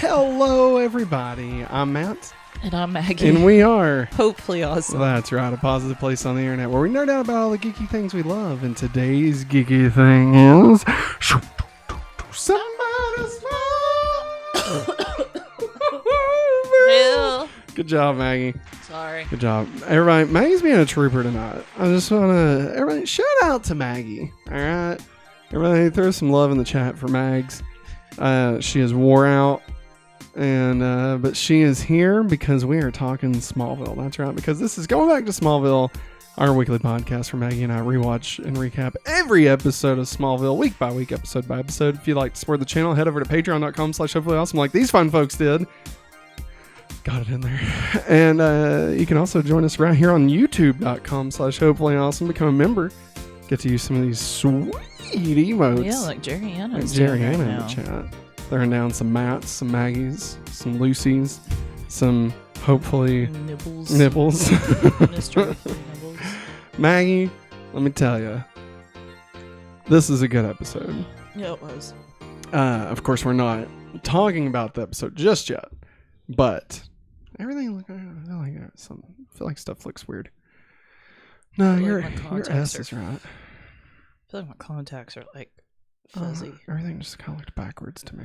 Hello, everybody. I'm Matt. And I'm Maggie. And we are... Hopefully awesome. That's right, a positive place on the internet where we nerd out about all the geeky things we love. And today's geeky thing is... Somebody smile. Good job, Maggie. Sorry. Good job. Everybody, Maggie's being a trooper tonight. I just want to... Everybody, shout out to Maggie. All right? Everybody, throw some love in the chat for Mags. She is wore out. And but she is here because we are talking Smallville. That's right, because this is Going Back to Smallville, our weekly podcast where Maggie and I rewatch and recap every episode of Smallville, week by week, episode by episode. If you'd like to support the channel, head over to patreon.com/hopefullyawesome like these fine folks did. Got it in there. And you can also join us right here on youtube.com/hopefullyawesome. Become a member. Get to use some of these sweet emotes. Yeah, like Jerry Anna. Like Jerry Anna in the chat. Throwing down some Matts, some Maggies, some Lucy's, some hopefully Nibbles. Mr. Nibbles. Maggie, let me tell you, this is a good episode. Yeah, it was. Of course, we're not talking about the episode just yet, but everything. I feel like stuff looks weird. No, your S is right. I feel like my contacts are like fuzzy. Everything just kind of looked backwards to me.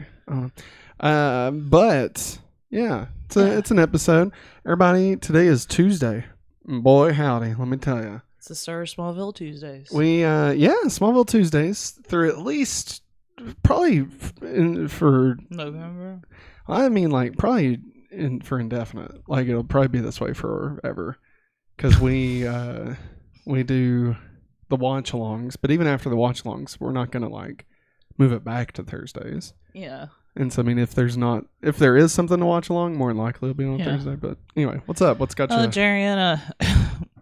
But yeah, it's an episode. Everybody, today is Tuesday. Boy, howdy, let me tell you. It's the start of Smallville Tuesdays. Smallville Tuesdays through at least probably for November. I mean, like probably for indefinite. Like it'll probably be this way forever, because we do the watch-alongs. But even after the watch-alongs, we're not gonna like move it back to Thursdays. Yeah. And so, I mean, if there is something to watch along, more than likely it'll be on Thursday. But anyway, what's up? What's got you? Jerry Anna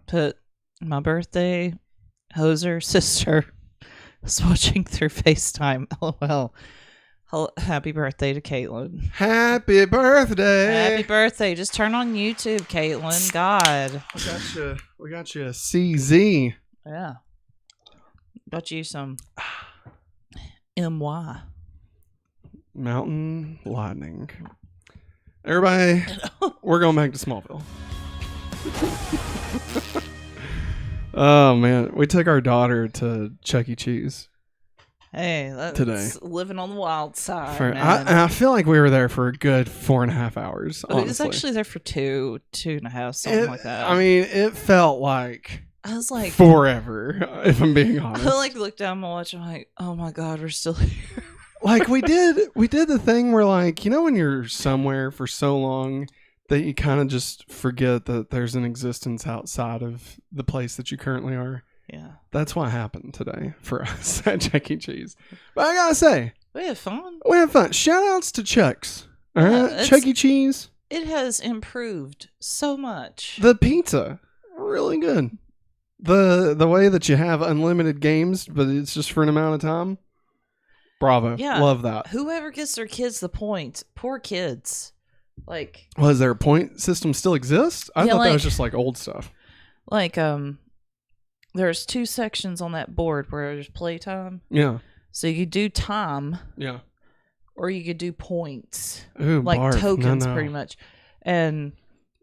put my birthday, Hoser sister was watching through FaceTime. LOL. Happy birthday to Caitlin. Happy birthday. Happy birthday. Just turn on YouTube, Caitlin. God. We got you a CZ. Yeah. Got you some MY. Mountain Lightning. Everybody, we're going back to Smallville. Oh, man. We took our daughter to Chuck E. Cheese. Hey, that's today. Living on the wild side. I feel like we were there for a good 4.5 hours. Honestly. It was actually there for 2.5, something like that. I mean, it felt like... I was like forever, if I'm being honest. I like looked down my watch. I'm like, oh my god, we're still here. Like we did the thing where, like, you know, when you're somewhere for so long that you kind of just forget that there's an existence outside of the place that you currently are. Yeah, that's what happened today for us at Chuck E. Cheese. But I gotta say, we had fun. Shout outs to Chuck's. All right, Chuck E. Cheese. It has improved so much. The pizza, really good. The way that you have unlimited games, but it's just for an amount of time. Bravo. Yeah. Love that. Whoever gets their kids the points, poor kids. Like, was there a point system still exist? I thought that was just like old stuff. Like, there's 2 sections on that board where there's playtime. Yeah. So you could do time. Yeah. Or you could do points. Ooh, like barf. tokens, no. pretty much. And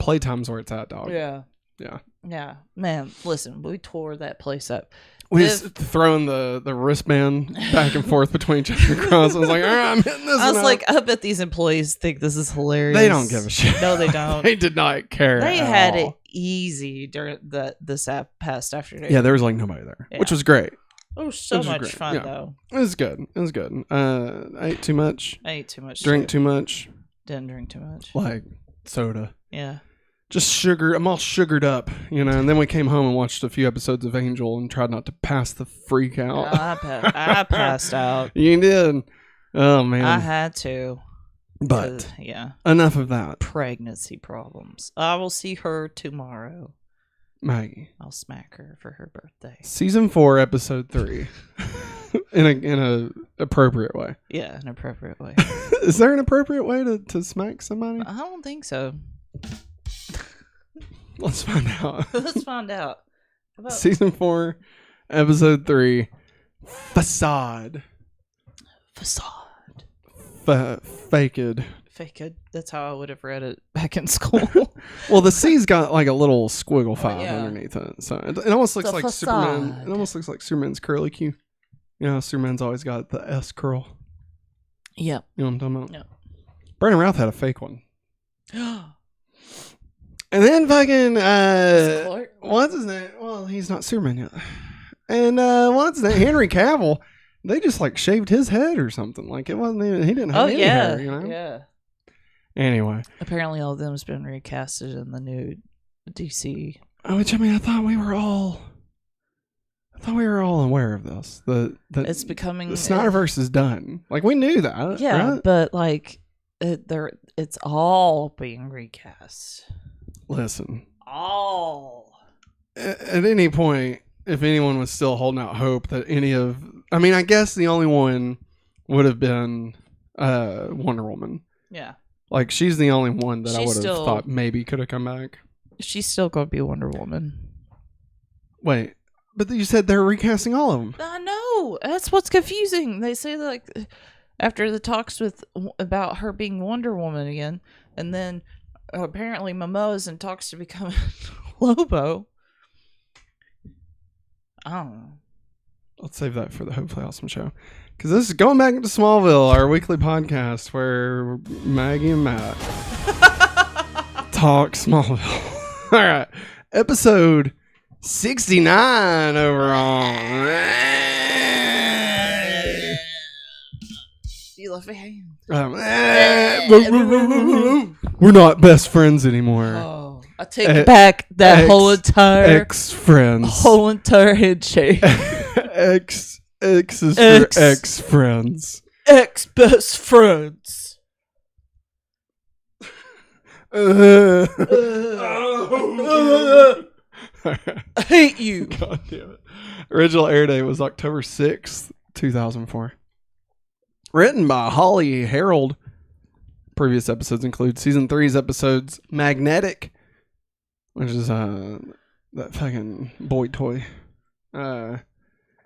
playtime's where it's at, dog. Yeah. Yeah. Yeah. Man, listen, we tore that place up. We just throwing the wristband back and forth between each other across. I was like, all right, I'm hitting this. I was like, I bet these employees think this is hilarious. They don't give a shit. No, they don't. They did not care. They had it easy during this past afternoon. Yeah, there was like nobody there, which was great. It was so much fun, though. It was good. I ate too much. Drink too much. Didn't drink too much. Like soda. Yeah. Just sugar. I'm all sugared up, you know. And then we came home and watched a few episodes of Angel and tried not to pass the freak out. I passed out. You did. Oh man, I had to. But yeah, enough of that. Pregnancy problems. I will see her tomorrow. Maggie, I'll smack her for her birthday. Season 4, episode 3, in a appropriate way. Yeah, an appropriate way. Is there an appropriate way to smack somebody? I don't think so. Let's find out. Let's find out. Season 4, episode 3, Facade. faked. Faked. That's how I would have read it back in school. Well, the C's got like a little squiggle 5 yeah. underneath it, so it almost looks The like facade. Superman. It almost looks like Superman's curly Q. You know, Superman's always got the S curl. Yep. You know what I'm talking about? Yep. Brandon Routh had a fake one. And then fucking what's his name? Well, he's not Superman yet. And what's that? Henry Cavill. They just like shaved his head or something. Like it wasn't even. He didn't have any hair. You know? Yeah. Anyway, apparently all of them has been recasted in the new DC. Which I mean, I thought we were all aware of this. It's becoming the Snyderverse is done. Like we knew that. Yeah, right? but like it's all being recast. Listen, all at any point, if anyone was still holding out hope that I guess the only one would have been Wonder Woman. Yeah. Like, she's the only one that I would have still thought maybe could have come back. She's still going to be Wonder Woman. Wait, but you said they're recasting all of them. I know. That's what's confusing. They say, like, after the talks about her being Wonder Woman again, and then apparently Momoa's in talks to become Lobo. I don't know. Let's save that for the Hopefully Awesome show. Because this is going back into Smallville, our weekly podcast where Maggie and Matt talk Smallville. All right. Episode 69 overall. You left my hand. We're not best friends anymore. Oh, I take back that whole entire ex-friends. Whole entire handshake. X is for ex-friends. Ex-best friends. I hate you. God damn it. Original air date was October 6th, 2004. Written by Holly Harold. Previous episodes include season 3's episodes Magnetic, which is that fucking boy toy.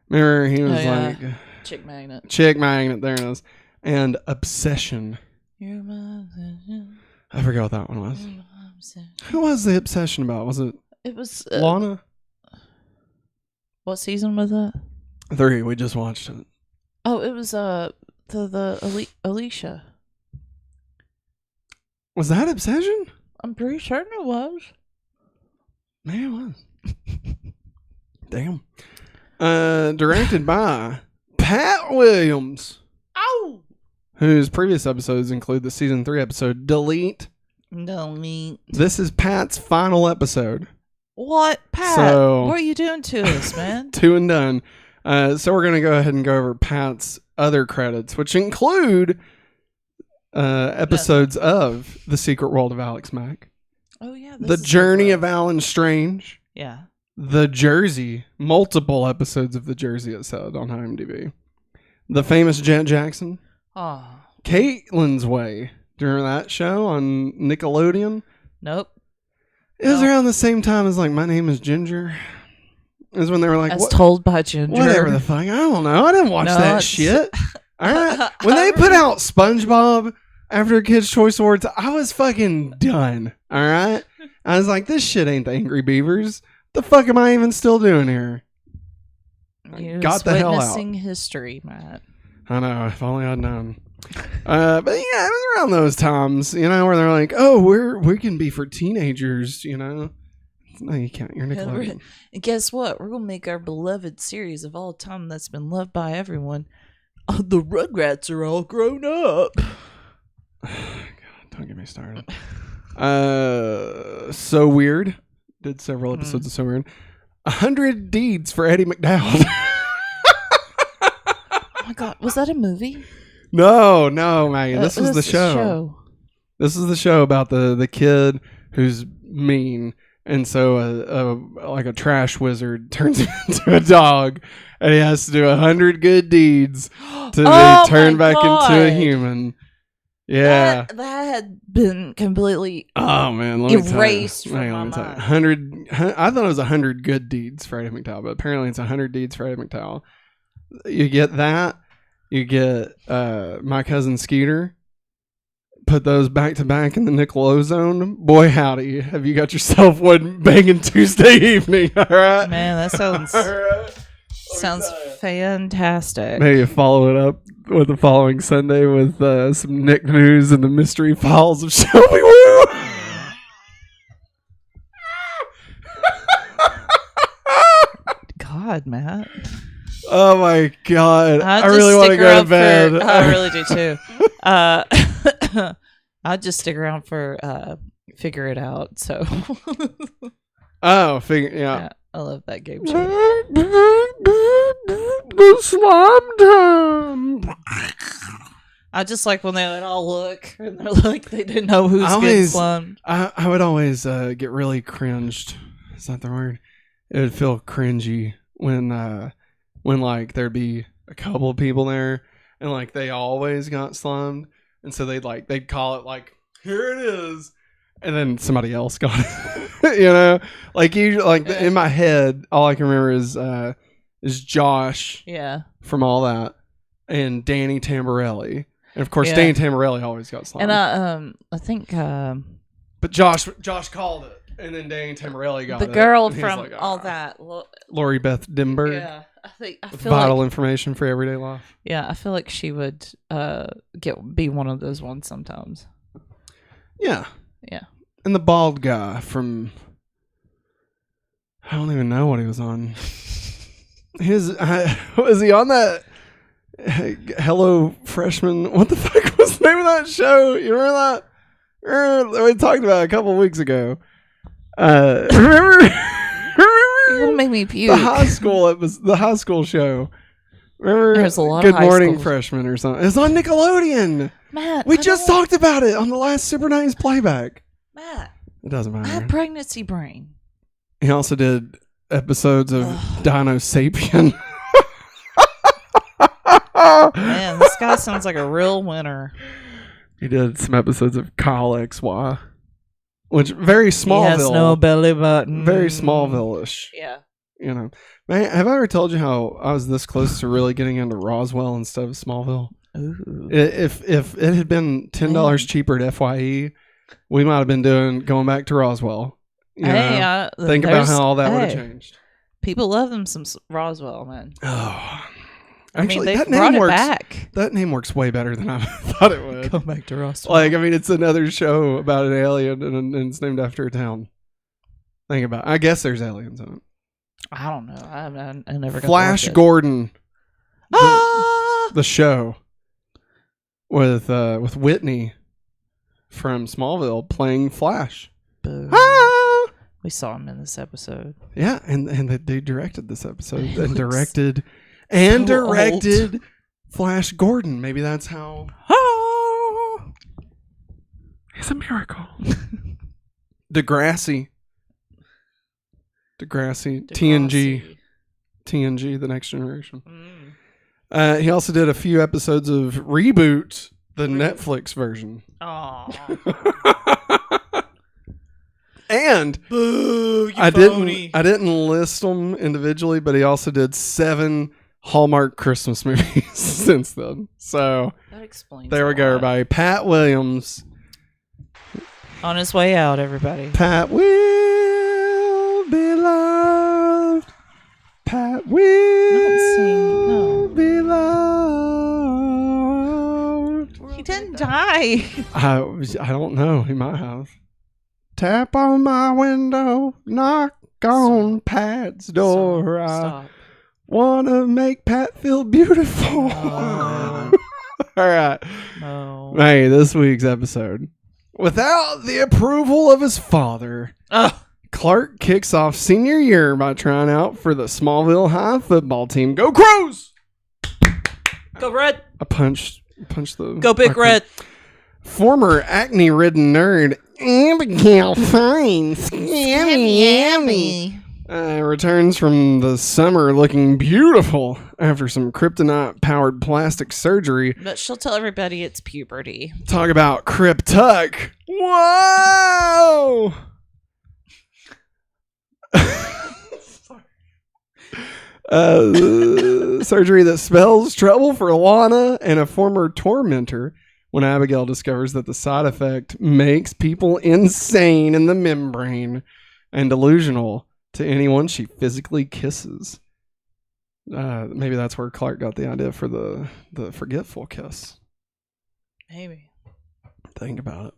Remember he was like Chick Magnet. Chick Magnet, there it is. And Obsession. You're my obsession. I forgot what that one was. Who was the obsession about? Was it Lana? What season was that? 3. We just watched it. Oh, it was Alicia. Was that Obsession? I'm pretty certain it was. Man, it was. Damn. Directed by Pat Williams. Ow! Whose previous episodes include the season 3 episode Delete. This is Pat's final episode. What, Pat? So, what are you doing to us, man? 2 and done. So we're going to go ahead and go over Pat's other credits, which include episodes of The Secret World of Alex Mack. Oh, yeah. The Journey of Alan Strange. Yeah. The Jersey. Multiple episodes of The Jersey, it said on IMDb. The Famous Jet Jackson. Oh. Caitlin's Way. Do you remember that show on Nickelodeon? Nope. It was around the same time as like My Name is Ginger. It was when they were like, as told by Ginger. Whatever the fuck. I don't know. I didn't watch that shit. All right. When they put out SpongeBob after Kids' Choice Awards, I was fucking done. All right. I was like, this shit ain't the Angry Beavers. The fuck am I even still doing here? Got the hell out. Witnessing history, Matt. I know. If only I'd known. But yeah, it was around those times, you know, where they're like, oh, we can be for teenagers, you know. No, you can't. You're Nickelodeon. And guess what? We're gonna make our beloved series of all time that's been loved by everyone. Oh, the Rugrats are all grown up. God, don't get me started. So Weird. Did several episodes of So Weird. 100 Deeds for Eddie McDowell. Oh my God, was that a movie? No, Maggie. This was the show. This is the show about the kid who's mean. And so like a trash wizard turns him into a dog, and he has to do 100 good deeds to be turned back into a human. Yeah, that had been completely erased from my mind. 100. I thought it was 100 good deeds for Eddie McDowell, but apparently it's 100 deeds for Eddie McDowell. You get that. You get My Cousin Skeeter. put those back to back in the Nickelodeon, boy howdy, have you got yourself one banging Tuesday evening, all right? Man, that sounds All right. sounds fantastic. Maybe follow it up with the following Sunday with some Nick news and the mystery files of Shelby Woo. God, Matt. Oh my God. I I'd really just want to stick go to around bed. I really do too. I'd just stick around for figure it out. So Oh, yeah. yeah, I love that game show. The slime time. I just like when they all look and they're like they didn't know who's getting Always- slimed. I would always get really cringed. Is that the word? It would feel cringy when like there'd be a couple of people there and like they always got slimed, and so they'd call it like, here it is, and then somebody else got it. You know, like usually, like in my head, all I can remember is Josh Yeah. from all that and Danny Tamborelli, and of course Yeah. Danny Tamborelli always got slimed. And I think But Josh called it, and then Danny Tamborelli got the it. be and he's from like, all "Ah." that. Lori Beth Dimberg. Yeah, I With feel vital like information for everyday life. I feel like she would be one of those ones sometimes. Yeah. Yeah. And the bald guy from, I don't even know what he was on. Was he on that Hello Freshman? What the fuck was the name of that show? You remember that? We talked about it a couple of weeks ago. Remember? You're gonna make me puke. The high school show. Remember? There's a lot Good of high Morning schools. Freshman or something. It's on Nickelodeon. Matt, We I just don't- talked about it on the last Super 9's playback. Matt, It doesn't I matter. have pregnancy brain. He also did episodes of Dino Sapien. Man, this guy sounds like a real winner. He did some episodes of Kyle XY, which very He has Smallville, no belly button. very Smallville-ish. Yeah. You know, man, have I ever told you how I was this close to really getting into Roswell instead of Smallville? Ooh. If it had been $10 cheaper at FYE, we might have been going back to Roswell. You know? Think about how all that would have changed. People love them some Roswell, man. Oh, I mean, they that brought name it works. back. That name works way better than I thought it would. Go back to Roswell. Like, I mean, it's another show about an alien and it's named after a town. Think about it. I guess there's aliens in it. I don't know. I never got Flash to watch it. Gordon, Ah! the show with Whitney from Smallville playing Flash. Boo. Ah! We saw him in this episode. Yeah, and they directed this episode He and looks directed Flash Gordon. Maybe that's how. Ah! It's a miracle. Degrassi, TNG, The Next Generation. Mm. He also did a few episodes of Reboot, the Netflix version. Aw. And Boo, you I phony. didn't list them individually, but he also did 7 Hallmark Christmas movies since then. So That explains there we a go, lot. everybody. Pat Williams. On his way out, everybody. Pat will be loved. Pat will be loved. He didn't die. I don't know. He might have. Tap on my window. Knock on Pat's door. I Stop. want to make Pat feel beautiful. No. All right. No. Hey, this week's episode. Without the approval of his father, Ugh. Clark kicks off senior year by trying out for the Smallville High football team. Go Crows! Go Red. I punched the... Go Big Red. Former acne-ridden nerd Abigail Fines returns from the summer looking beautiful after some kryptonite-powered plastic surgery. But she'll tell everybody it's puberty. Talk about Cryptuck. Whoa! Surgery that spells trouble for Lana and a former tormentor when Abigail discovers that the side effect makes people insane in the membrane and delusional to anyone she physically kisses. Maybe that's where Clark got the idea for the forgetful kiss. Maybe. Think about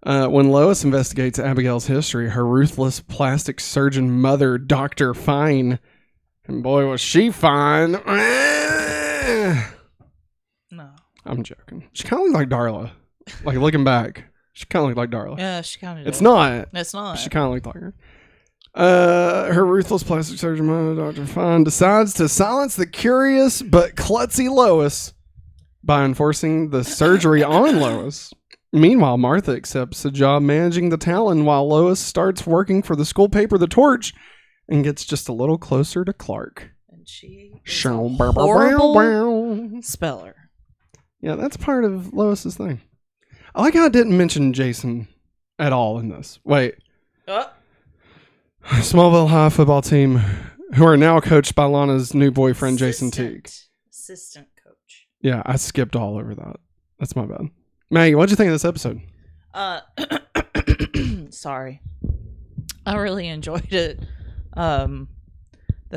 it. When Lois investigates Abigail's history, her ruthless plastic surgeon mother, Dr. Fine, and boy, was she fine. No. I'm joking. She kind of looked like Darla. Like, looking back, she kind of looked like Darla. Yeah, she kind of It's not. It's not. She kind of looked like her. Her ruthless plastic surgeon mother, Dr. Fine, decides to silence the curious but klutzy Lois by enforcing the surgery on Lois. Meanwhile, Martha accepts a job managing the Talon while Lois starts working for the school paper The Torch and gets just a little closer to Clark. And she is a horrible speller. Yeah, that's part of Lois's thing. I like how I didn't mention Jason at all in this. Wait. Smallville High football team, who are now coached by Lana's new boyfriend, Jason Teague. Assistant coach. Yeah, I skipped all over that. That's my bad. Maggie, what'd you think of this episode? Sorry. I really enjoyed it. The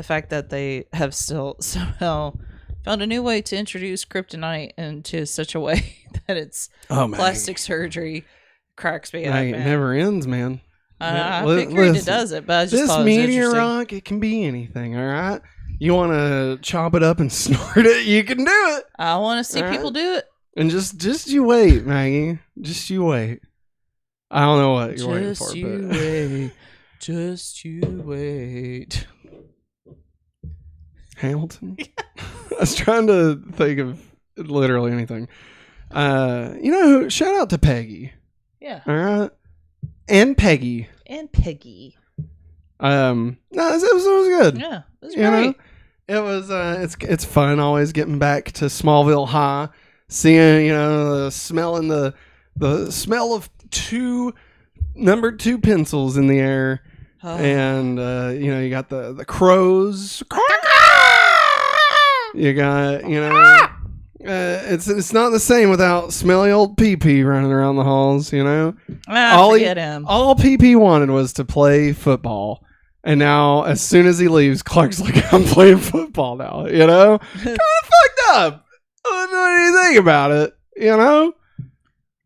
fact that they have still somehow found a new way to introduce kryptonite into such a way that it's plastic surgery cracks me up. It never ends, man. I figured it does it, but I just thought it was meteor rock, it can be anything, all right? You want to chop it up and snort it, you can do it. I want to see people do it. And just you wait, Maggie. Just you wait. I don't know what you're waiting for, but wait. Just you wait. Hamilton? I was trying to think of literally anything. Shout out to Peggy. Yeah. All right. And Peggy. No, it was good. Yeah, it was great. It was it's fun always getting back to Smallville High, seeing, smelling the smell of number 2 pencils in the air. Oh. And you got the crows. You got, it's not the same without smelly old PP running around the halls, Forget him. All PP wanted was to play football. And now, as soon as he leaves, Clark's like, I'm playing football now, Kind of fucked up. What do you think about it,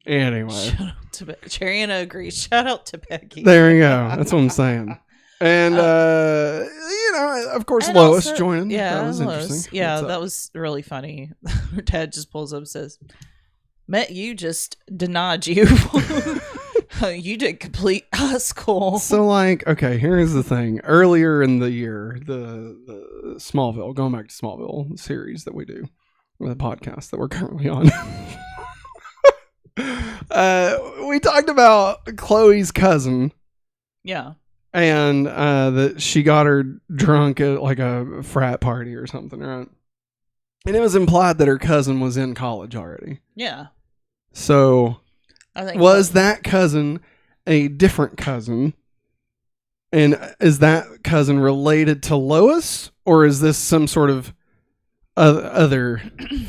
Anyway. Shout out to Chariana agrees. Shout out to Peggy. There you go. That's what I'm saying. And, of course, and Lois also, joining. Yeah, that was Lois. interesting. Yeah, that was really funny. Her dad just pulls up and says, Matt, you just denied you. You did complete high school. So, okay, here's the thing. Earlier in the year, the Smallville, going back to Smallville series that we do, the podcast that we're currently on, we talked about Chloe's cousin. Yeah. And that she got her drunk at a frat party or something, right? And it was implied that her cousin was in college already. Yeah. So, was that cousin a different cousin? And is that cousin related to Lois? Or is this some sort of other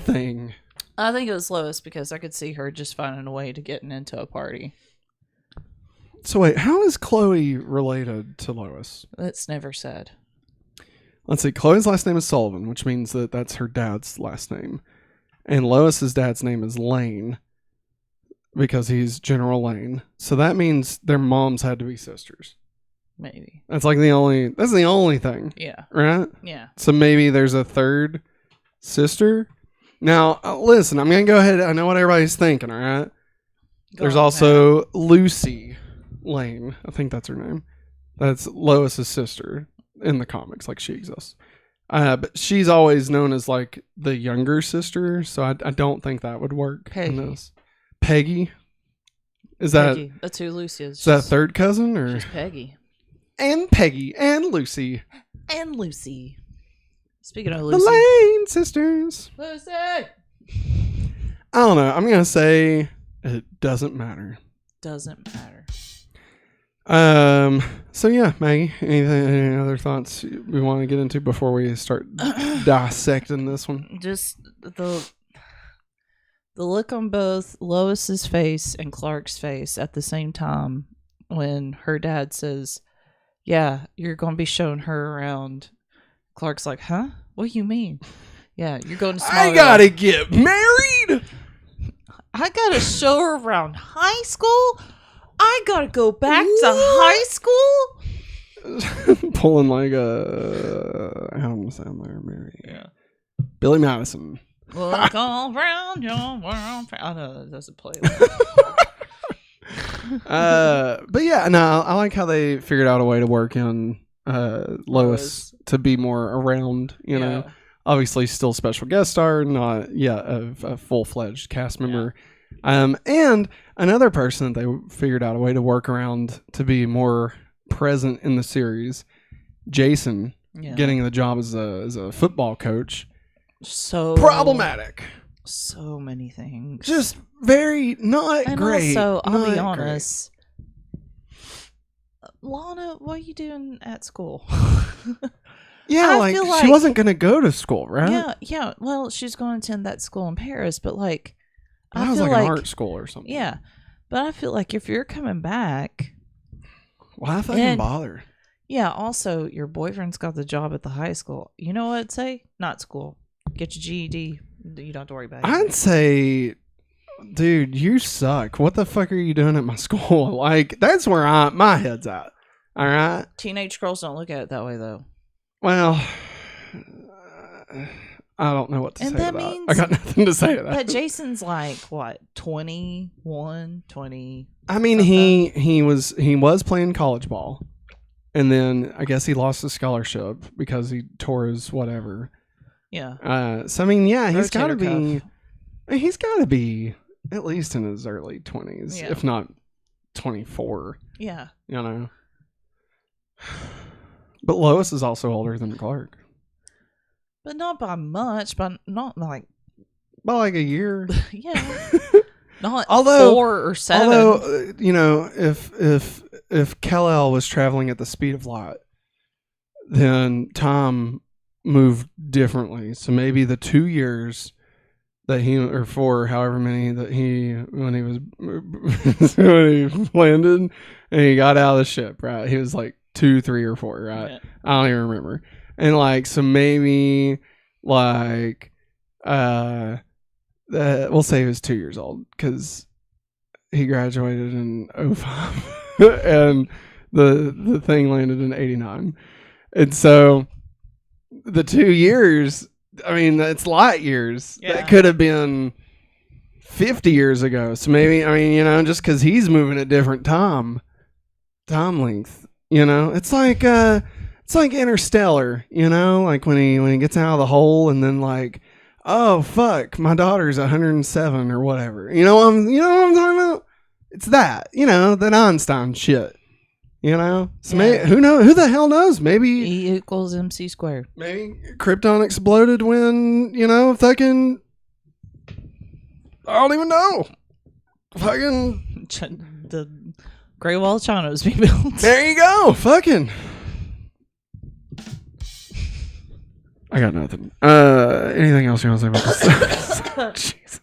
thing? I think it was Lois because I could see her just finding a way to getting into a party. So wait, how is Chloe related to Lois? That's never said. Let's see. Chloe's last name is Sullivan, which means that that's her dad's last name. And Lois's dad's name is Lane because he's General Lane. So that means their moms had to be sisters. Maybe. That's the only thing. Yeah. Right? Yeah. So maybe there's a third sister. Now, listen, I'm going to go ahead. I know what everybody's thinking, all right? There's also Lucy Lane. I think that's her name. That's Lois's sister in the comics. She exists. But she's always known as the younger sister, so I don't think that would work. Peggy. In this. Peggy? Peggy. That's who Lucy is. Is that third cousin? Or? She's Peggy. And Peggy and Lucy. And Lucy. Speaking of Lucy. The Lane sisters. Lucy! I don't know. I'm going to say it doesn't matter. Doesn't matter. So yeah, Maggie, any other thoughts we want to get into before we start dissecting this one? Just the The look on both Lois's face and Clark's face at the same time when her dad says, yeah, you're going to be showing her around. Clark's like, huh? What do you mean? Yeah, you're going to Smallville. I gotta get married. I gotta show her around high school. I gotta go back to high school. Pulling like a Adam Sandler, Mary. Yeah. Billy Madison. Look all around your world. I know that doesn't play. But yeah, no, I like how they figured out a way to work in Lois to be more around. You know, obviously still special guest star, not a full-fledged cast member. And another person that they figured out a way to work around to be more present in the series, Jason, getting the job as a football coach. So problematic. So many things. Just very not and great. Also, I'll be not honest. Lana, what are you doing at school? Yeah, like she wasn't going to go to school, right? Yeah. Well, she's going to attend that school in Paris, but like, I was feel like an art school or something. Yeah, but I feel like if you're coming back, why fucking bother? Yeah. Also, your boyfriend's got the job at the high school. You know what I'd say? Not school. Get your GED. You don't have to worry about it. I'd say, dude, you suck. What the fuck are you doing at my school? Like, that's where my head's at. All right. Teenage girls don't look at it that way, though. Well, I don't know what to say to that. I got nothing to say to that. But Jason's like, what, 21, 20? I mean, he was playing college ball. And then I guess he lost his scholarship because he tore his whatever. Yeah. So I mean, yeah, he's got to be at least in his early 20s, if not 24. Yeah. You know. But Lois is also older than Clark. But not by much, but not like by like a year. Yeah. Not 4 or 7. Although, you know, if Kal-El was traveling at the speed of light, then Tom moved differently. So maybe the 2 years that he, or 4, however many that when he landed and he got out of the ship, right? He was like 2, 3, or 4, right? Yeah. I don't even remember. And like, so maybe like, we'll say he was 2 years old because he graduated in 2005 and the thing landed in 1989. And so the 2 years, I mean, that's light years. Yeah. That could have been 50 years ago. So maybe, I mean, you know, just because he's moving at different time length, you know, it's like Interstellar, you know, like when he gets out of the hole and then like, oh fuck, my daughter's 107 or whatever. You know what I'm talking about? It's that, you know, that Einstein shit. You know? So maybe, who the hell knows? Maybe E equals MC squared. Maybe Krypton exploded when, you know, fucking, I don't even know. Fucking the Great Wall of China was being built. There you go. Fucking. I got nothing. Anything else you want to say about this? Jesus.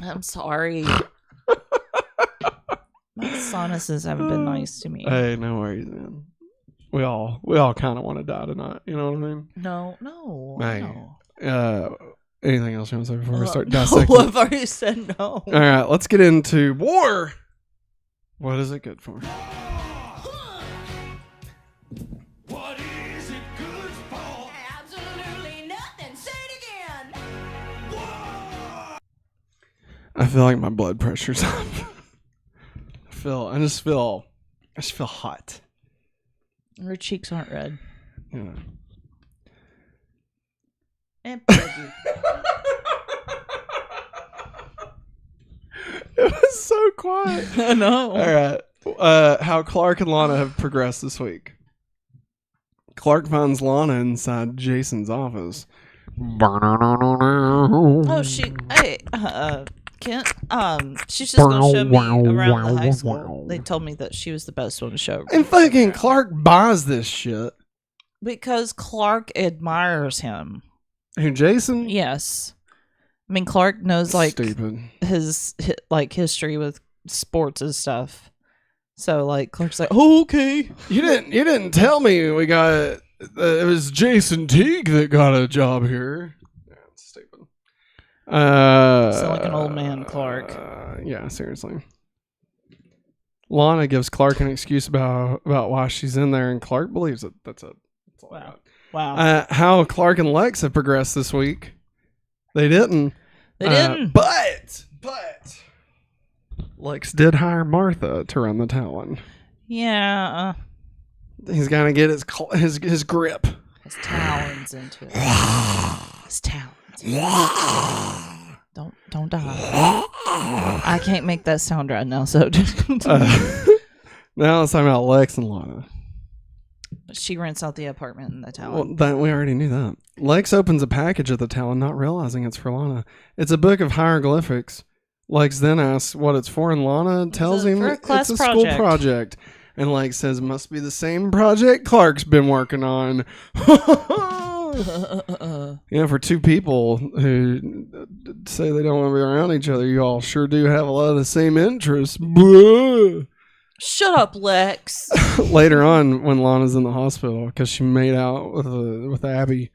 I'm sorry. My sinuses haven't been nice to me. Hey, no worries, man. We all kind of want to die tonight. You know what I mean? No. Hey, anything else you want to say before we start dissecting? No, I've already said no. All right, let's get into war. What is it good for? What is it good for? Absolutely nothing. Say it again. Whoa! I feel like my blood pressure's up. I just feel hot. Her cheeks aren't red. Yeah. And Peggy. It was so quiet. I know. All right. How Clark and Lana have progressed this week. Clark finds Lana inside Jason's office. Oh, Kent, she's just gonna show me around the high school. They told me that she was the best one to show. And fucking Clark buys this shit. Because Clark admires him. Who, Jason? Yes. I mean, Clark knows like Stupid. his like history with sports and stuff. So like Clark's like, oh, okay. You didn't tell me we got it was Jason Teague that got a job here. Yeah, it's stupid. Sound like an old man, Clark. Yeah, seriously. Lana gives Clark an excuse about why she's in there, and Clark believes it. That's it. That's all I got. Wow. How Clark and Lex have progressed this week. They didn't. But Lex did hire Martha to run the Talon. Yeah. He's gonna get his grip. His talons into it. His talons. Don't die. I can't make that sound right now, so now let's talk about Lex and Lana. she rents out the apartment in the Talon. Well, that we already knew that. Lex opens a package at the Talon, not realizing it's for Lana. It's a book of hieroglyphics. Lex then asks what it's for, and Lana tells him it's a school project. And Lex says, must be the same project Clark's been working on. Yeah, for two people who say they don't want to be around each other, you all sure do have a lot of the same interests. Blah. Shut up, Lex. Later on, when Lana's in the hospital, because she made out with Abby.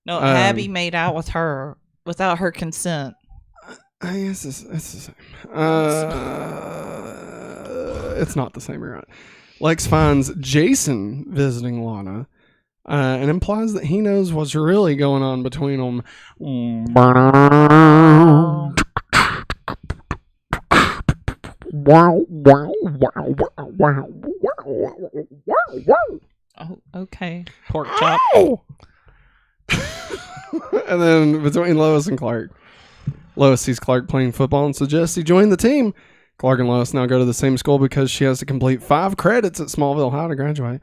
No, Abby made out with her without her consent. I guess it's the same. It's not the same, you're right. Lex finds Jason visiting Lana and implies that he knows what's really going on between them. Oh, okay. Pork chop. And then between Lois and Clark. Lois sees Clark playing football and suggests he join the team. Clark and Lois now go to the same school because she has to complete 5 credits at Smallville High to graduate.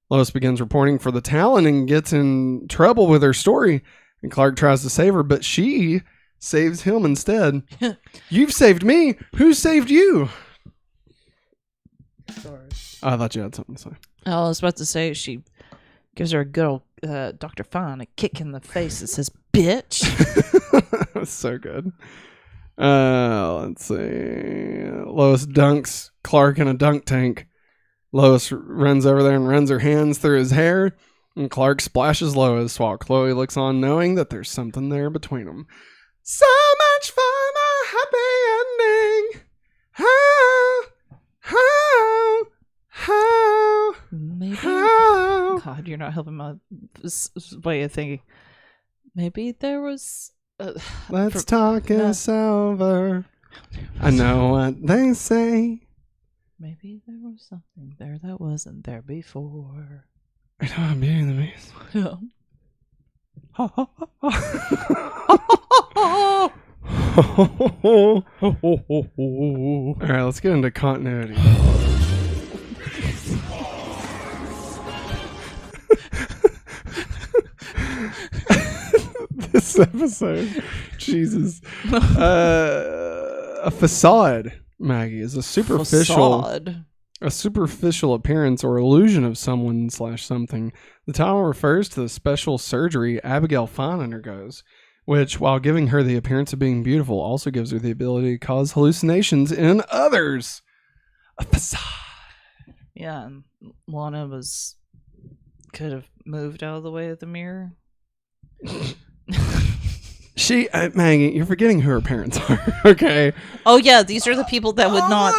Lois begins reporting for the Talon and gets in trouble with her story. And Clark tries to save her, but she saves him instead. You've saved me. Who saved you? Sorry. I thought you had something to say. I was about to say she gives her a good old Dr. Fine a kick in the face that says, bitch. That's so good. Let's see. Lois dunks Clark in a dunk tank. Lois runs over there and runs her hands through his hair, and Clark splashes Lois while Chloe looks on, knowing that there's something there between them. So much for my happy ending. Maybe. God, you're not helping my way of thinking. Maybe there was. Let's talk us over. I know what they say. Maybe there was something there that wasn't there before. I know I'm Beauty and the Beast. All right, let's get into continuity. This episode, Jesus, a facade, Maggie, is a superficial appearance or illusion of someone / something. The title refers to the special surgery Abigail Fine undergoes, which, while giving her the appearance of being beautiful, also gives her the ability to cause hallucinations in others. A facade. Yeah, and Lana could have moved out of the way of the mirror. Maggie, you're forgetting who her parents are. Okay. Oh yeah, these are the people that would not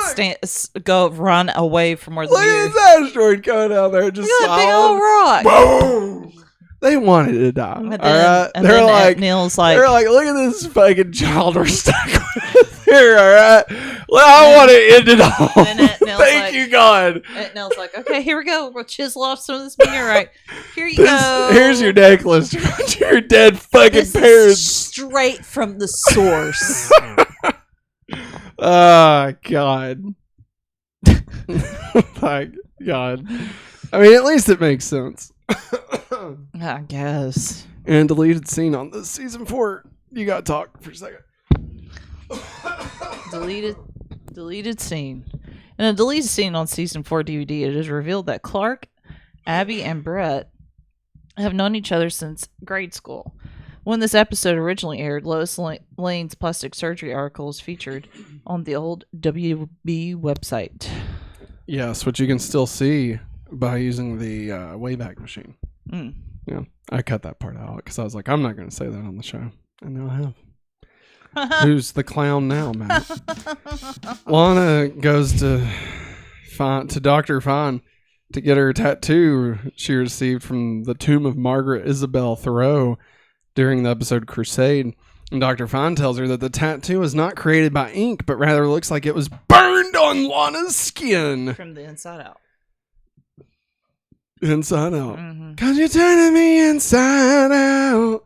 run away from where the Look mirror. at this asteroid coming down there, just Look at that big old solid. rock. Boom! They wanted to die. And then, all right, and they're then like, Neil's like, they're like, look at this fucking child we're stuck with here. All right, well, I want to end it all. Thank you, God. And Neil's like, okay, here we go. We'll chisel off some of this meteorite. Here you go. Here's your necklace to your dead fucking this parents. Is straight from the source. Oh, God. My God. I mean, at least it makes sense. I guess. And deleted scene on this season 4. You gotta talk for a second. Deleted scene. In a deleted scene on season 4 DVD, it is revealed that Clark, Abby, and Brett have known each other since grade school. When this episode originally aired, Lois Lane's plastic surgery article was featured on the old WB website. Yes, which you can still see by using the Wayback Machine. Mm. Yeah, I cut that part out because I was like, I'm not going to say that on the show. And now I have. Who's the clown now, Matt? Lana goes to Dr. Fine to get her tattoo she received from the tomb of Margaret Isabel Thoreau during the episode Crusade. And Dr. Fine tells her that the tattoo is not created by ink, but rather looks like it was burned on Lana's skin. From the inside out. Inside out. Mm-hmm. 'Cause you're turning me inside out.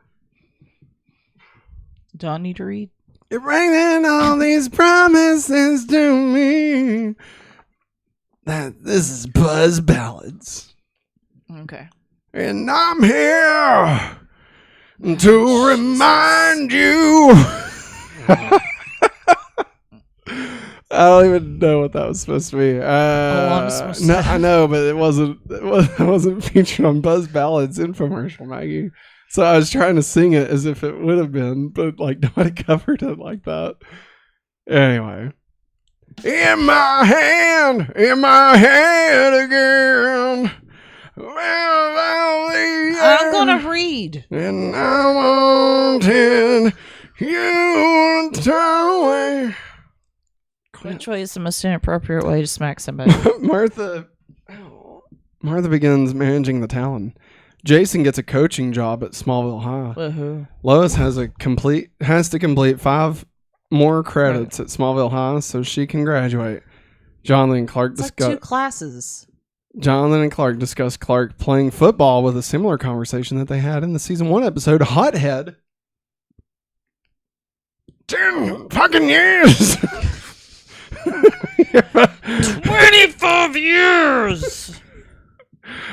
Do I need to read? You're bringing all these promises to me. That this is Buzz Ballads. Okay. And I'm here to remind you. I don't even know what that was supposed to be. No, I know, but it wasn't featured on Buzz Ballads infomercial, Maggie. So I was trying to sing it as if it would have been, but like nobody covered it like that. Anyway. In my hand again. I'm gonna read. And I wanted you to turn away. Which way is the most inappropriate way to smack somebody? Martha begins managing the Talon. Jason gets a coaching job at Smallville High. Woohoo. Lois has to complete 5 more credits at Smallville High so she can graduate. Jonathan and Clark It's like 2 classes. Jonathan and Clark discuss Clark playing football with a similar conversation that they had in the season 1 episode Hothead. 10 fucking years. 25 years.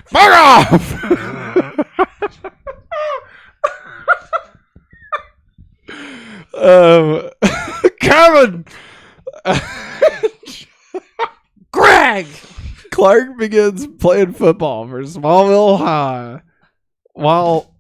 Fuck off. Kevin. Greg. Clark begins playing football for Smallville High. While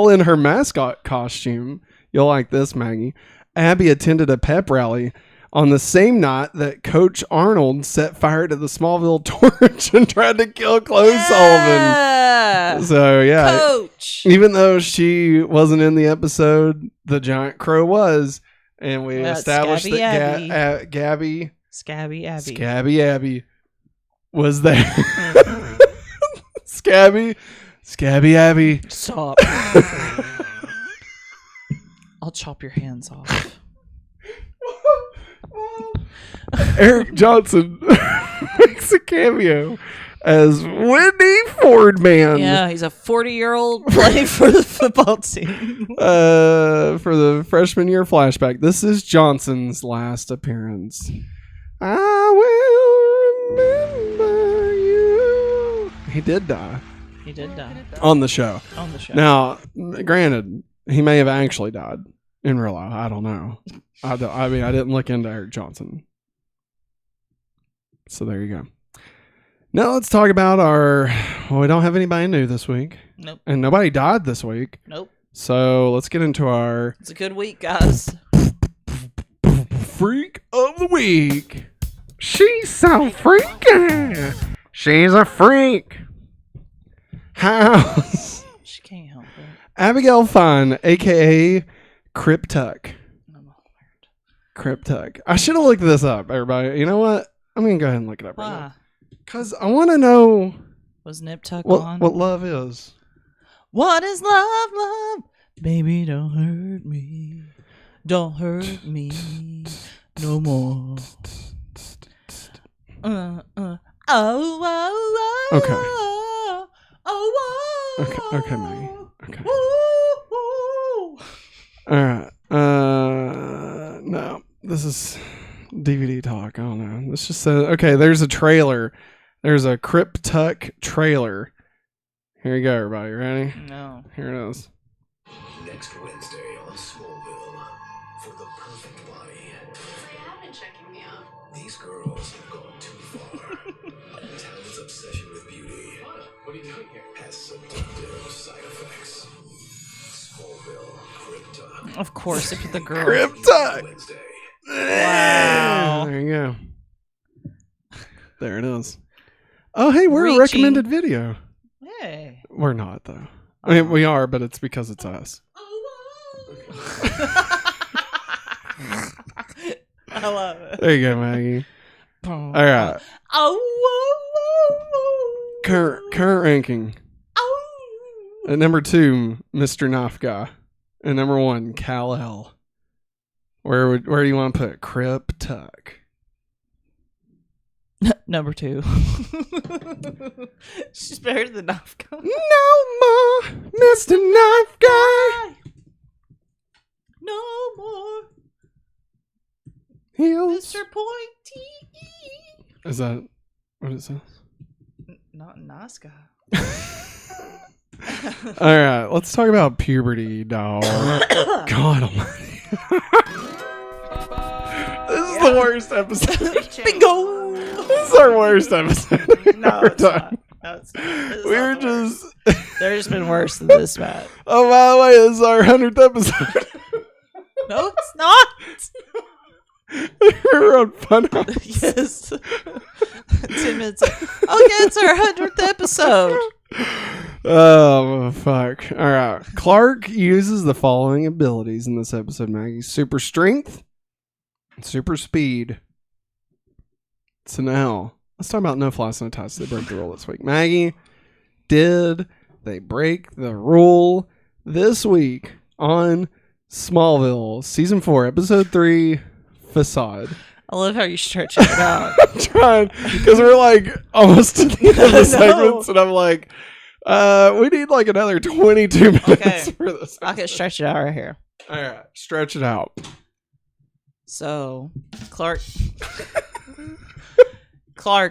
in her mascot costume, you'll like this, Maggie, Abby attended a pep rally on the same night that Coach Arnold set fire to the Smallville torch and tried to kill Chloe Sullivan. So, yeah. Coach. Even though she wasn't in the episode, the Giant Crow was. And we established that Scabby Abby was there. Scabby Abby. Stop. I'll chop your hands off. Eric Johnson makes a cameo as Wendy Fordman. Yeah, he's a 40-year-old playing for the football team. For the freshman year flashback. This is Johnson's last appearance. I will remember you. He did die. He did die. On the show. Now, granted, he may have actually died in real life. I don't know. I didn't look into Eric Johnson. So there you go. Now let's talk about we don't have anybody new this week. Nope. And nobody died this week. Nope. So let's get into It's a good week, guys. Freak of the Week. She's so freaky. She's a freak. House. She can't help it. Abigail Fine, a.k.a. Cryptuck. I'm all weird. Cryptuck. I should have looked this up, everybody. You know what? I'm going to go ahead and look it up right Why? now. Because I want to know Was Nip Tuck on? what love is. What is love, love? Baby, don't hurt me. Don't hurt me no more. Oh, oh, Okay. oh, Okay, Maggie. Okay. Ooh, ooh. All right. No, this is DVD talk. I don't know. Let's just say, okay, there's a trailer. There's a Cryptuck trailer. Here you go, everybody. Ready? No. Here it is. Next Wednesday on Smallville, for the perfect body, They have been checking me out. these girls have gone too far. Talon's obsession with beauty What are you doing here? has seductive side effects. Smallville. Of course, if the girl. Crib tuck. Wednesday. Wow. There you go. There it is. Oh, hey, we're Reaching. a recommended video. Hey. We're not, though. I mean, we are, but it's because it's us. I love it. There you go, Maggie. All right. Current ranking. At number 2, Mr. Knife Guy. At number 1, Kal-El. Where do you want to put Crib Tuck? Number 2. She's better than Knife Guy. No more, Mr. Knife Guy. No more, Heels. Mr. Pointy. Is that what it says? Not nice guy. All right, let's talk about puberty, dog. God almighty. This is the worst episode. Bingo. This is our worst episode. No, it's not. No, it's not. This is We're not the worst. just. There's been worse than this, Matt. Oh, by the way, this is our 100th episode. No, it's not. We're on Funhouse. Yes. 10 minutes. Okay, it's our 100th episode. Oh, fuck. All right. Clark uses the following abilities in this episode, Maggie. Super strength and super speed. So now, let's talk about no flies, no ties. They break the rule this week. Maggie, did they break the rule this week on Smallville, Season 4, Episode 3, Facade? I love how you stretch it out. I'm trying, because we're like almost to the end of the I know. segments, and I'm like, we need like another 22 minutes Okay. for this. I can stretch it out right here. All right, stretch it out. So, Clark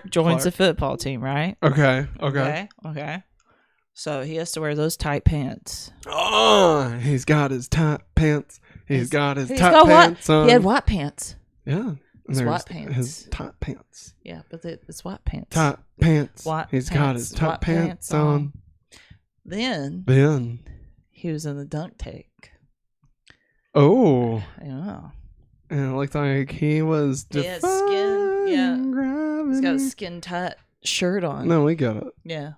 joins the football team, right? Okay. Okay. So he has to wear those tight pants. Oh, he's got his tight pants. He's got his He's tight got pants white. on. He had white pants. Yeah. His There's white pants. His tight pants. Yeah, but it's white pants. Tight pants. White He's got his pants, tight white pants pants on. on. Then he was in the dunk tank. Oh. Yeah. And it looked like he was He had skin. Yeah. gravity. He's got a skin tight shirt on. No, we got it. Yeah.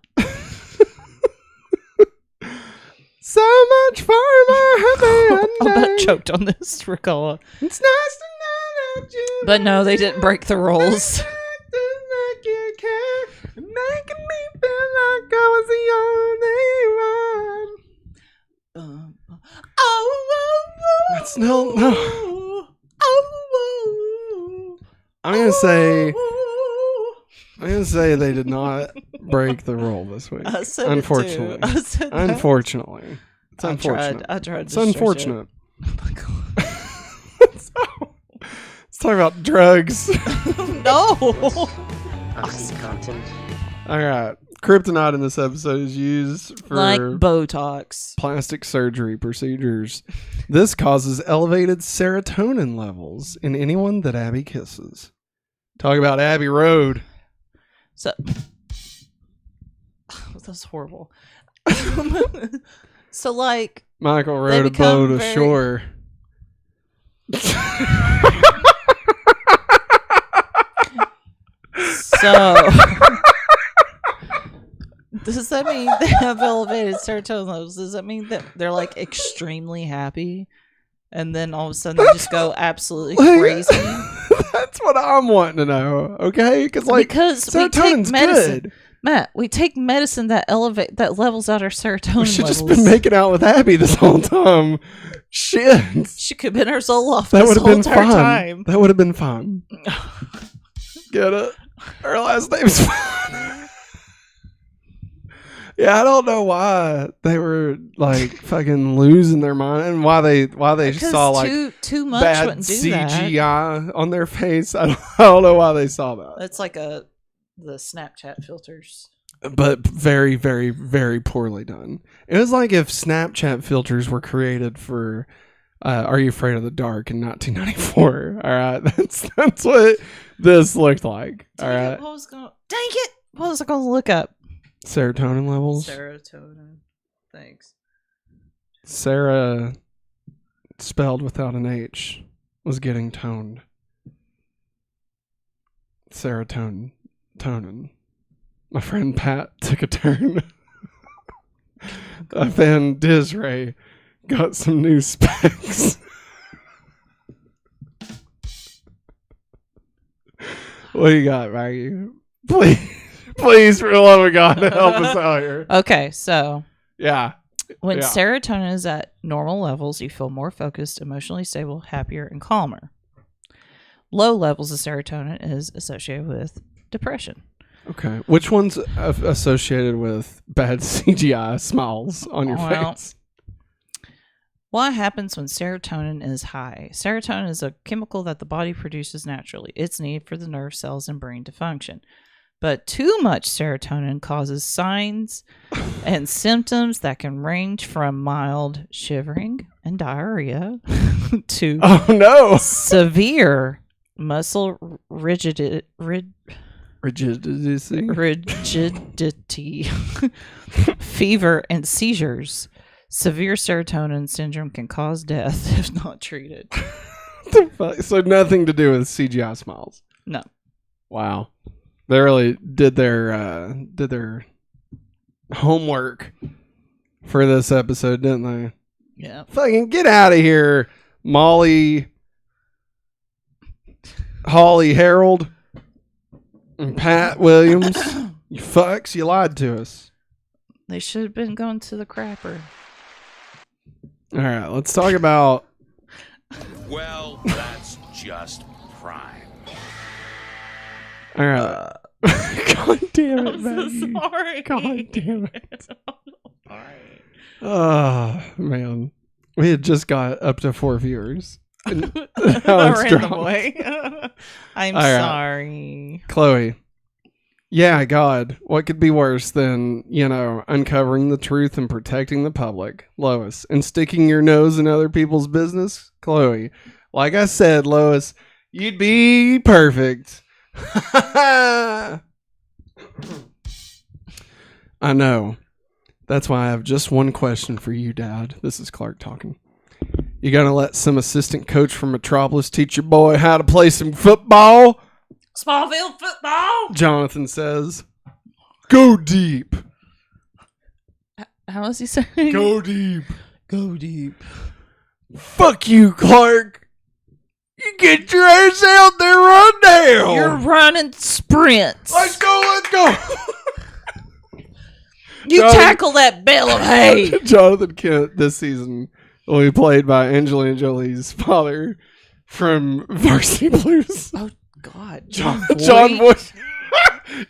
So much for my happy I about ending. choked on this, Ricola. It's nice to know that you But no, they didn't break the rules. acting like you care, making me feel like I was the only one. That's no. I'm gonna say they did not break the rule this week. I said Unfortunately. It too. I said that. Unfortunately, it's I unfortunate. tried It's to stretch unfortunate. it. Oh my God. Let's talk about drugs. No. Oxycontin. All right, kryptonite in this episode is used for Like Botox. plastic surgery procedures. This causes elevated serotonin levels in anyone that Abby kisses. Talk about Abbey Road. So that's horrible. So like Michael They rode a become boat very- ashore. so does that mean they have elevated serotonin levels? Does that mean that they're like extremely happy and then all of a sudden they just go absolutely crazy? That's what I'm wanting to know. Okay, because like Because we take serotonin's medicine. good. Matt, we take medicine that levels out our serotonin We should levels. just been making out with Abby this whole time. Shit, She could have been her soul off that this would have whole been entire fun. time. That would have been fun. Get it? Her last name's fun. Yeah, I don't know why they were like fucking losing their mind and why they Because saw like too much bad wouldn't do that. CGI on their face. I don't know why they saw that. That's like the Snapchat filters. But very, very, very poorly done. It was like if Snapchat filters were created for Are You Afraid of the Dark in 1994. All right, that's what this looked like. All right, Dang it! What was I going to look up? serotonin levels. Serotonin. Thanks. Serotonin. spelled without an H, was getting toned. Serotonin. Tonin. My friend Pat took a turn. I found Disray got some new specs. What do you got, Maggie? Please, for the love of God, help us out here. Okay, so Yeah. when Yeah. serotonin is at normal levels, you feel more focused, emotionally stable, happier, and calmer. Low levels of serotonin is associated with depression. Okay. Which one's associated with bad CGI smiles on your Well, face? What happens when serotonin is high? Serotonin is a chemical that the body produces naturally. It's needed for the nerve cells and brain to function. But too much serotonin causes signs and symptoms that can range from mild shivering and diarrhea to Oh, no. severe muscle rigidity, fever, and seizures. Severe serotonin syndrome can cause death if not treated. The fuck? So nothing to do with CGI smiles. No. Wow. They really did their homework for this episode, didn't they? Yeah. Fucking get out of here, Holly Harold, and Pat Williams. You fucks, you lied to us. They should have been going to the crapper. All right, let's talk about. Well, that's just prime. All right. God damn it, I'm so Maggie. sorry. God damn it. Sorry. Oh, man. We had just got up to 4 viewers. And now it's Random dropped. way. I'm All right. sorry. Chloe. Yeah, God. What could be worse than, uncovering the truth and protecting the public? Lois. And sticking your nose in other people's business? Chloe. Like I said, Lois, you'd be perfect. I know. That's why I have just one question for you, Dad. This is Clark talking. You gonna let some assistant coach from Metropolis teach your boy how to play some football? Smallville football. Jonathan says, go deep. How is he saying? Go deep. Go deep. Fuck you, Clark. You get your ass out there, run down. You're running sprints. Let's go. You Jonathan- tackle that bale of hay. Jonathan Kent this season will be played by Angelina Jolie's father from Varsity Blues. Oh God, John Voight.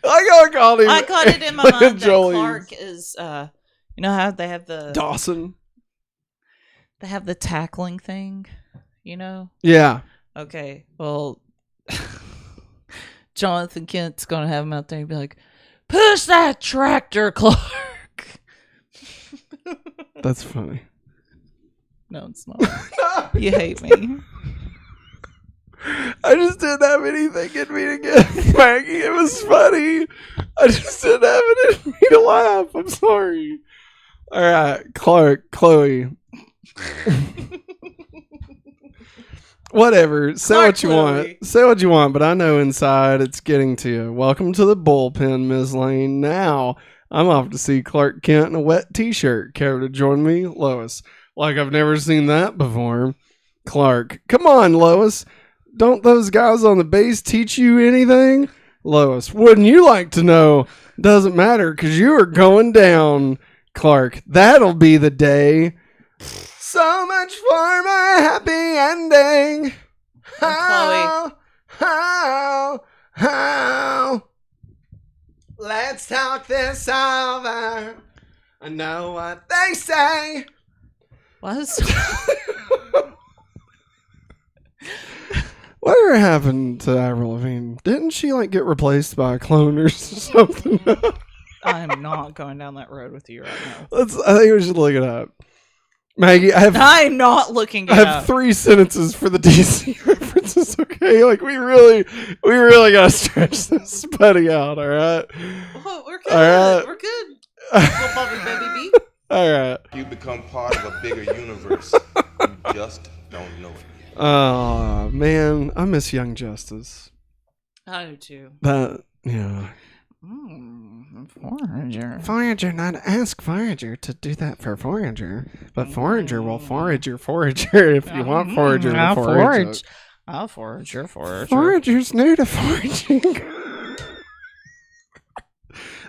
I called him. I got it in my mind that Jolie's. Clark is. You know how they have the Dawson. They have the tackling thing. You know. Yeah. Okay. Well, Jonathan Kent's gonna have him out there and be like, "Push that tractor, Clark." That's funny. No, it's not. You hate me. I just didn't have anything in me to get Maggie. It was funny. I just didn't have it in me to laugh. I'm sorry. All right, Chloe. Whatever. Say Clark what you want. Chloe. Say what you want, but I know inside it's getting to you. Welcome to the bullpen, Ms. Lane. Now, I'm off to see Clark Kent in a wet t-shirt. Care to join me? Lois. Like I've never seen that before. Clark. Come on, Lois. Don't those guys on the base teach you anything? Lois. Wouldn't you like to know? Doesn't matter because you are going down. Clark. That'll be the day. So much for my happy ending. How? Let's talk this over. I know what they say. What? Whatever happened to Avril Lavigne? Didn't she get replaced by a clone or something? I'm not going down that road with you right now. I think we should look it up. Maggie, I'm not looking I it have up. 3 sentences for the DC references, okay? We really gotta stretch this buddy out, alright? Oh, we're good. All right. We're good. Little Bobby Baby Beep. Alright. You become part of a bigger universe. You just don't know it yet. Oh man, I miss Young Justice. I do too. That yeah. Forager. Forager, not ask Forager to do that for Forager, but Forager will forage your Forager if you want Forager to forage. I'll forage your Forager. Forager's new to foraging.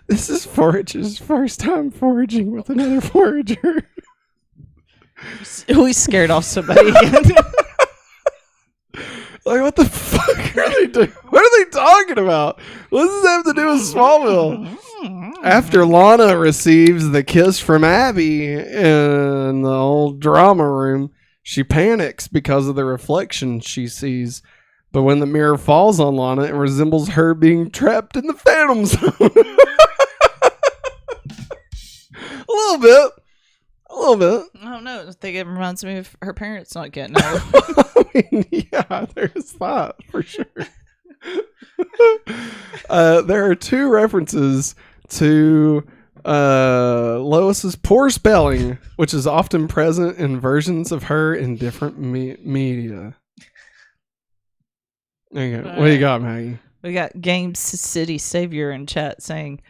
This is Forager's first time foraging with another Forager. We scared off somebody again. Like, what the fuck are they doing? What are they talking about? What does this have to do with Smallville? After Lana receives the kiss from Abby in the old drama room, she panics because of the reflection she sees. But when the mirror falls on Lana, it resembles her being trapped in the Phantom Zone. A little bit. I don't know. I think it reminds me of her parents not getting her. I mean, yeah, there's that for sure. There are two references to Lois's poor spelling, which is often present in versions of her in different media. There you go. What do you got, Maggie? We got Game City Savior in chat saying,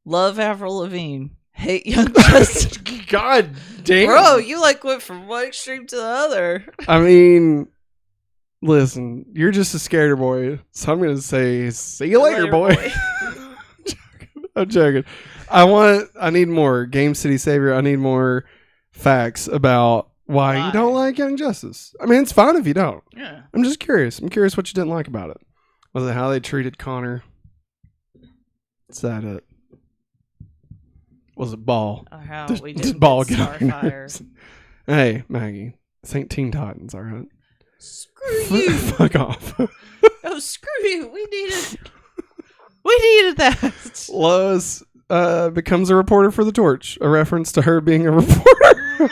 "Love Avril Lavigne, hate Young Justice." God damn, Bro, you like went from one extreme to the other. I mean, listen, you're just a scared boy, so I'm gonna say, see you later, boy. I'm joking. I need more Game City Savior. I need more facts about why you don't like Young Justice. I mean, it's fine if you don't. Yeah. I'm just curious. I'm curious what you didn't like about it. Was it how they treated Connor? Is that it? Was it Ball? Or how we Did didn't Ball get get on your Starfire. nerves? Hey, Maggie. This ain't Teen Titans, all right? Screw you. Fuck off. Oh, screw you. We needed that. Lois becomes a reporter for the Torch, a reference to her being a reporter.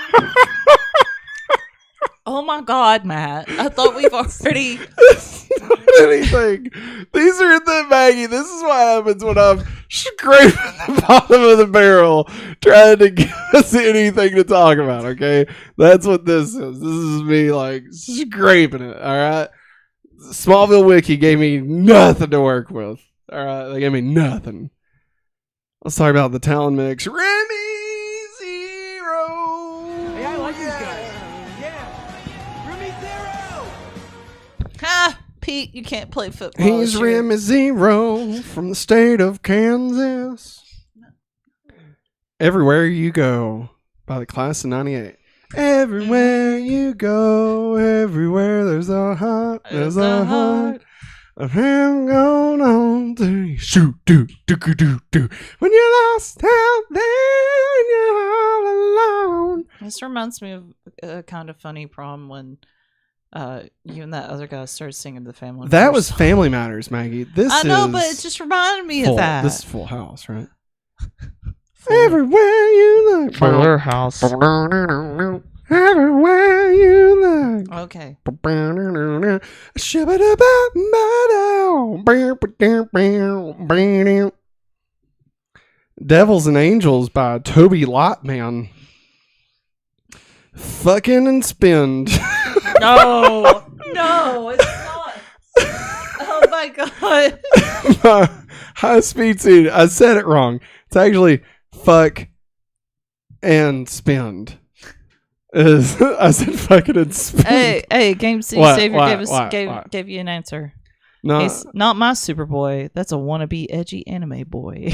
Oh my God, Matt. I thought we've already... It's not anything. These are the Maggie. This is what happens when I'm scraping the bottom of the barrel trying to give us anything to talk about, okay? That's what this is. This is me, like, scraping it, all right? Smallville Wiki gave me nothing to work with, all right? They gave me nothing. Let's talk about the talent mix. Remy Zero. Hey, I like these guys. Yeah. Remy Zero. Ha! Pete, you can't play football. He's this year. Remy Zero from the state of Kansas. Everywhere You Go by the class of 98. Everywhere you go, everywhere there's a heart, there's a heart of him going on to you. Shoot, do, do, do, do. When you're lost out there and you're all alone. This reminds me of a kind of funny prom when you and that other guy started singing the Family That Matters was song. Family Matters, Maggie. This I know, is but it just reminded me full, of that. This is Full House, right? Everywhere you look. Fuller House. Everywhere you look. Okay. Devils and Angels by Toby Lotman. Fucking and spend. No, no, it's not. Oh my God. High speed scene. I said it wrong. It's actually fuck and spend. I said fucking and spend. Hey, Game City What? Savior What? gave you an answer. No, He's not my Superboy. That's a wannabe edgy anime boy.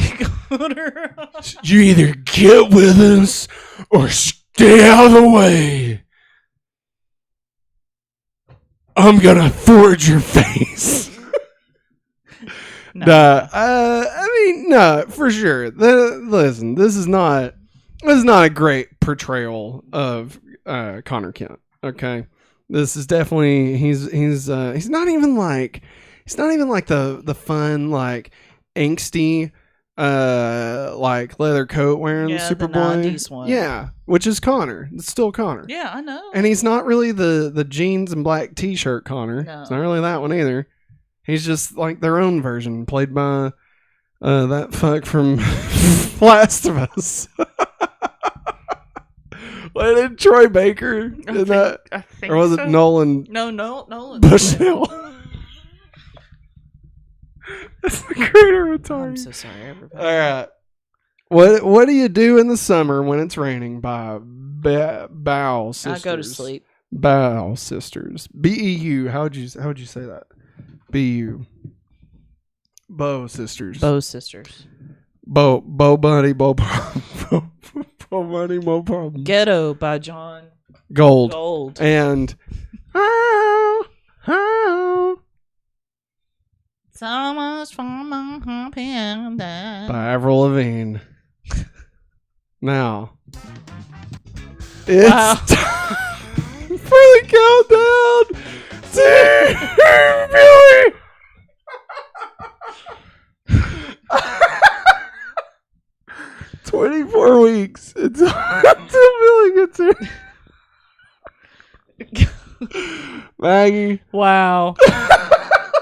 you either get with us or stay out of the way. I'm gonna forge your face. No. No, for sure. Listen, this is not a great portrayal of Connor Kent. Okay, this is definitely he's not even like the fun, like angsty like leather coat wearing the Superboy. 90s one. Yeah, which is Connor. It's still Connor. Yeah, I know. And he's not really the jeans and black t-shirt Connor. No. It's not really that one either. He's just like their own version, played by that fuck from Last of Us. What What did Troy Baker in that? I think Or was it so. Nolan No, Nolan. Bushnell? That's the greater retard. I'm so sorry, everybody. All right. What do you do in the summer when it's raining? By Bow Sisters. I go to sleep. Bow Sisters. BEU. How would you say that? BU. Bow Sisters. Bow Sisters. Bow Bunny. Bow Bunny. Bow problem. Ghetto by John Gold. And so much for my happy ending. by Avril Lavigne. Now, it's time for the countdown to Billy. 24 weeks until Billy gets here. Maggie. Wow.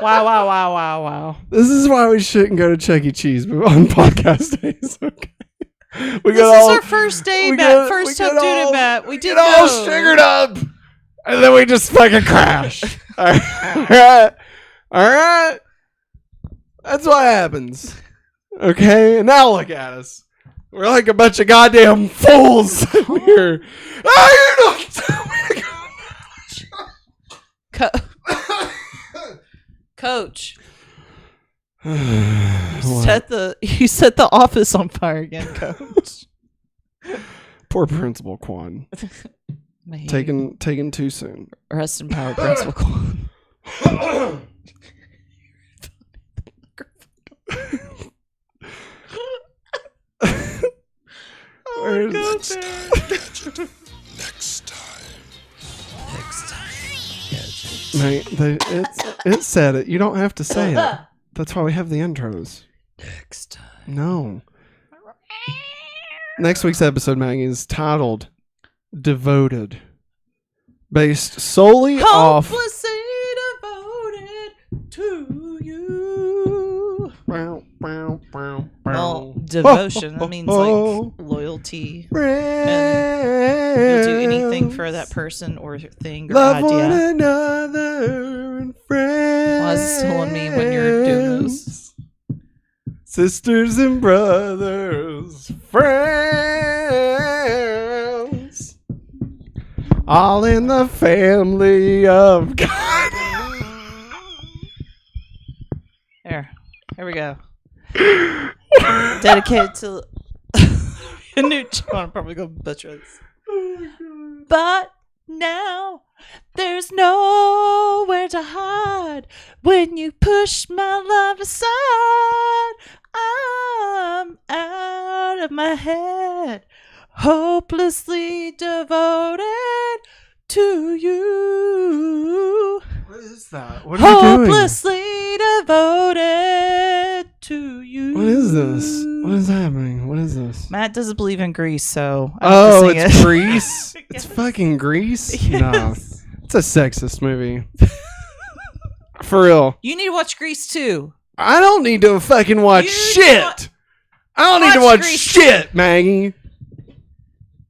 Wow. This is why we shouldn't go to Chuck E. Cheese on podcast days. Okay. This is our first day, Matt. First time doing it, Matt. We did all go. sugared up, and then we just fucking crash. All right. That's what happens. Okay, and now look at us. We're like a bunch of goddamn fools sitting here. Oh, you don't tell me to go. Coach. You set the office on fire again, Coach. Poor Principal Quan. Man. Taken too soon. Rest in power, Principal Quan. Next time. Mate, it said it. You don't have to say it. That's why we have the intros. Next time. No. Next week's episode, Maggie, is titled "Devoted," based solely off. Hopelessly devoted to you. Well, devotion, that means like loyalty. And you'll do anything for that person or thing or Love one idea. another and friends. Why is it still on me when you're doing this? Sisters and brothers, friends, all in the family of God. Here we go. Dedicated to a new tune. I'm probably gonna butcher this. But now there's nowhere to hide when you push my love aside. I'm out of my head, hopelessly devoted to you. What is that? What are you doing? Hopelessly devoted to you. What is this? What is happening? What is this? Matt doesn't believe in Grease, so I have to sing It's it. Grease? It's fucking Grease? Yes. No. It's a sexist movie. For real. You need to watch Grease too. I don't need to fucking watch You shit. I don't need to watch watch Grease. shit, Maggie.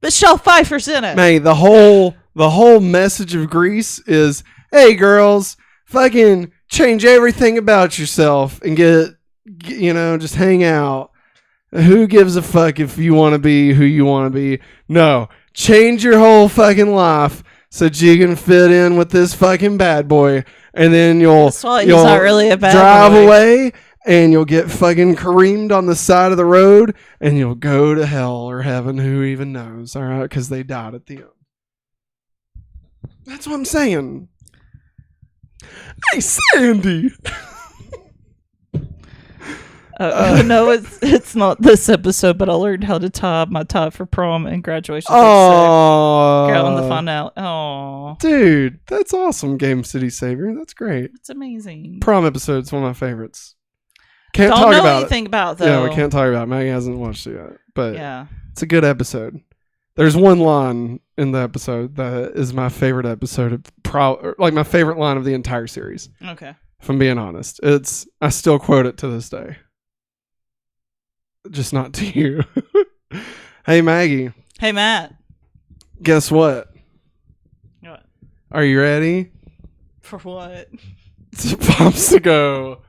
Michelle Pfeiffer's in it. Maggie, the whole message of Grease is, hey girls, fucking change everything about yourself and get just hang out. Who gives a fuck if you want to be who you want to be? No, change your whole fucking life so that you can fit in with this fucking bad boy, and then That's why he's not really a bad drive boy. away, and you'll get fucking careened on the side of the road, and you'll go to hell or heaven. Who even knows? All right, because they died at the end. That's what I'm saying. Hey, Sandy. No, it's not this episode, but I learned how to tie my tie for prom and graduation. Oh, Girl in the finale. Oh, dude, that's awesome. Game City Savior. That's great. it's amazing. Prom episode's one of my favorites. Can't Don't talk know about anything about it. though. Yeah, we can't talk about it. Maggie hasn't watched it yet, but Yeah. it's a good episode. There's one line in the episode that is my favorite episode of my favorite line of the entire series. Okay. If I'm being honest, I still quote it to this day. Just not to you. Hey Maggie, Hey Matt. guess what? What? Are you ready? For what? It's a popsicle.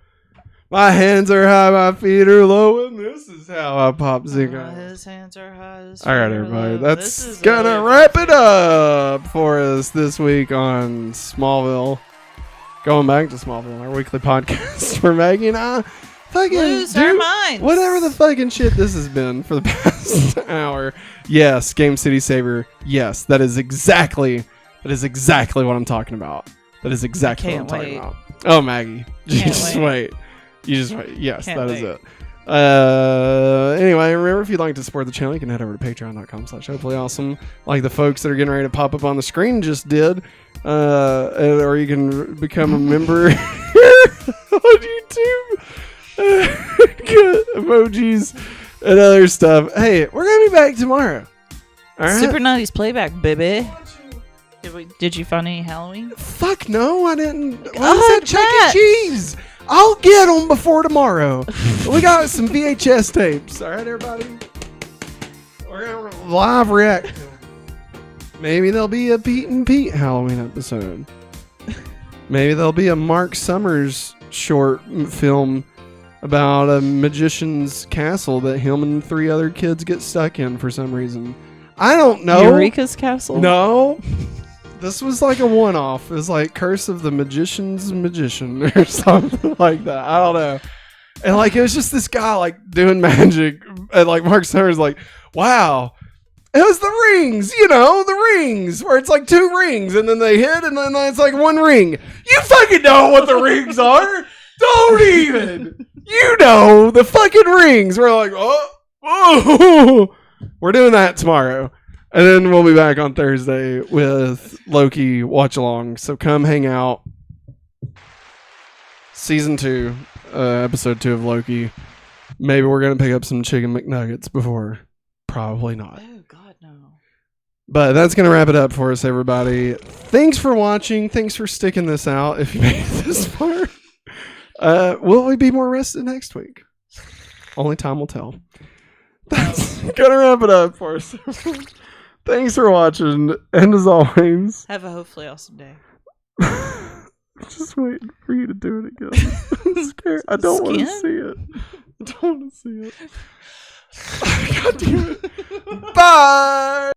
My hands are high, my feet are low, and this is how I popsicle. His hands are high. All right, everybody. This That's is gonna wrap it up for us this week on Smallville. Going back to Smallville, our weekly podcast where Maggie and I fucking lose our minds. whatever the fucking shit this has been for the past hour. Yes, Game City Saver. Yes, that is exactly what I'm talking about. That is exactly what I'm talking about. Oh, Maggie, you just wait. You just wait. Yes, that is it. Anyway, remember, if you'd like to support the channel, you can head over to patreon.com/hopefullyawesome, like the folks that are getting ready to pop up on the screen just did. Or you can become a member on YouTube. Get emojis and other stuff. Hey, we're gonna be back tomorrow. All right? Super 90s playback, baby. Did you find any Halloween? Fuck no, I didn't. Well, God, I said Chuck E. Cheese. I'll get them before tomorrow. We got some VHS tapes. All right, everybody. We're gonna live react. Maybe there'll be a Pete and Pete Halloween episode. Maybe there'll be a Mark Summers short film about a magician's castle that him and 3 other kids get stuck in for some reason. I don't know. Eureka's Castle? No. This was like a one-off. It was like Curse of the Magician's Magician or something like that. I don't know. And like it was just this guy like doing magic, and like Mark Summers like, wow, it was the rings, the rings where it's like 2 rings and then they hit and then it's like 1 ring. You fucking know what the rings are. Don't even. You know the fucking rings. We're like, oh. We're doing that tomorrow. And then we'll be back on Thursday with Loki watch along. So come hang out. Season 2, episode 2 of Loki. Maybe we're going to pick up some chicken McNuggets before. Probably not. Oh, God, no. But that's going to wrap it up for us, everybody. Thanks for watching. Thanks for sticking this out if you made it this far. Will we be more rested next week? Only time will tell. That's going to wrap it up for us. Thanks for watching, and as always, have a hopefully awesome day. Just waiting for you to do it again. I'm scared. I don't want to see it. I don't want to see it. God damn it. Bye.